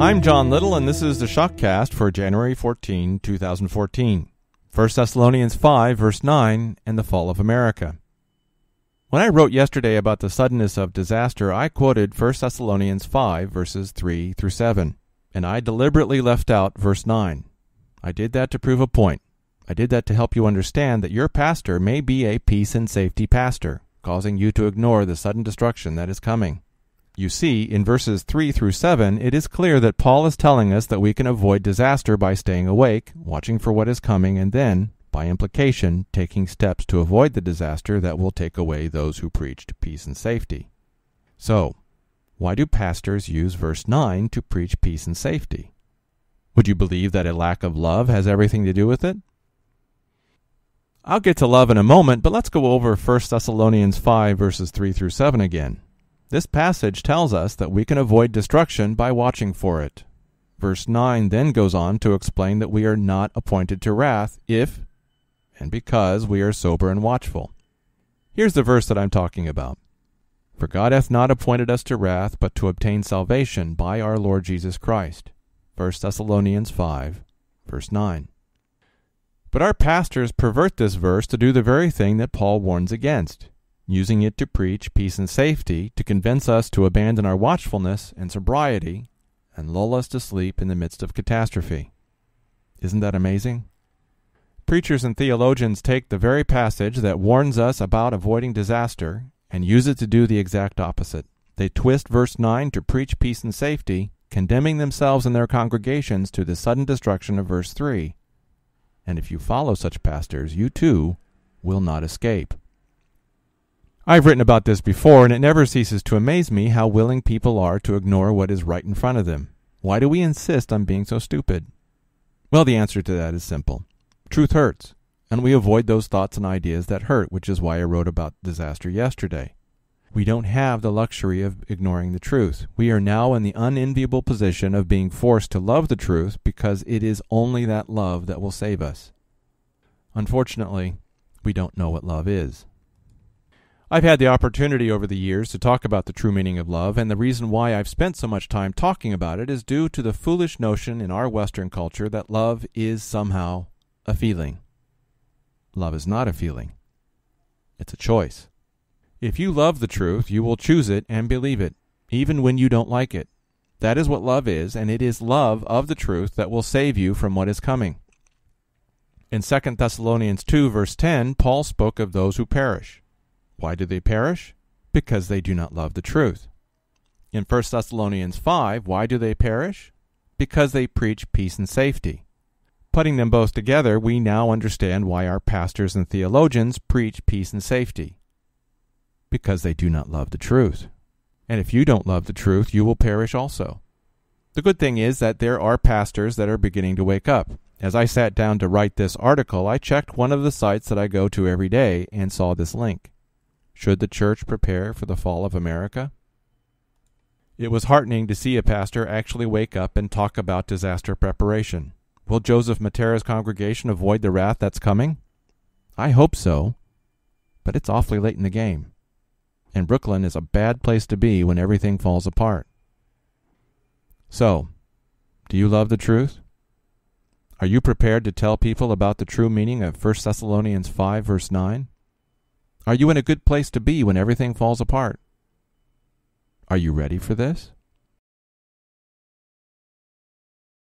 I'm John Little, and this is the SHOCKCAST for January 14, 2014. 1 Thessalonians 5, verse 9, and the fall of America. When I wrote yesterday about the suddenness of disaster, I quoted 1 Thessalonians 5, verses 3 through 7, and I deliberately left out verse 9. I did that to prove a point. I did that to help you understand that your pastor may be a peace and safety pastor, causing you to ignore the sudden destruction that is coming. You see, in verses 3 through 7, it is clear that Paul is telling us that we can avoid disaster by staying awake, watching for what is coming, and then, by implication, taking steps to avoid the disaster that will take away those who preached peace and safety. So, why do pastors use verse 9 to preach peace and safety? Would you believe that a lack of love has everything to do with it? I'll get to love in a moment, but let's go over 1 Thessalonians 5, verses 3 through 7 again. This passage tells us that we can avoid destruction by watching for it. Verse 9 then goes on to explain that we are not appointed to wrath if and because we are sober and watchful. Here's the verse that I'm talking about. For God hath not appointed us to wrath, but to obtain salvation by our Lord Jesus Christ. 1 Thessalonians 5, verse 9. But our pastors pervert this verse to do the very thing that Paul warns against, using it to preach peace and safety, to convince us to abandon our watchfulness and sobriety, and lull us to sleep in the midst of catastrophe. Isn't that amazing? Preachers and theologians take the very passage that warns us about avoiding disaster and use it to do the exact opposite. They twist verse 9 to preach peace and safety, condemning themselves and their congregations to the sudden destruction of verse 3. And if you follow such pastors, you too will not escape. I've written about this before, and it never ceases to amaze me how willing people are to ignore what is right in front of them. Why do we insist on being so stupid? Well, the answer to that is simple. Truth hurts, and we avoid those thoughts and ideas that hurt, which is why I wrote about disaster yesterday. We don't have the luxury of ignoring the truth. We are now in the unenviable position of being forced to love the truth because it is only that love that will save us. Unfortunately, we don't know what love is. I've had the opportunity over the years to talk about the true meaning of love, and the reason why I've spent so much time talking about it is due to the foolish notion in our Western culture that love is somehow a feeling. Love is not a feeling. It's a choice. If you love the truth, you will choose it and believe it, even when you don't like it. That is what love is, and it is love of the truth that will save you from what is coming. In 2 Thessalonians 2, verse 10, Paul spoke of those who perish. Why do they perish? Because they do not love the truth. In 1 Thessalonians 5, why do they perish? Because they preach peace and safety. Putting them both together, we now understand why our pastors and theologians preach peace and safety. Because they do not love the truth. And if you don't love the truth, you will perish also. The good thing is that there are pastors that are beginning to wake up. As I sat down to write this article, I checked one of the sites that I go to every day and saw this link. Should the church prepare for the fall of America? It was heartening to see a pastor actually wake up and talk about disaster preparation. Will Joseph Matera's congregation avoid the wrath that's coming? I hope so, but it's awfully late in the game. And Brooklyn is a bad place to be when everything falls apart. So, do you love the truth? Are you prepared to tell people about the true meaning of 1 Thessalonians 5, verse 9? Are you in a good place to be when everything falls apart? Are you ready for this?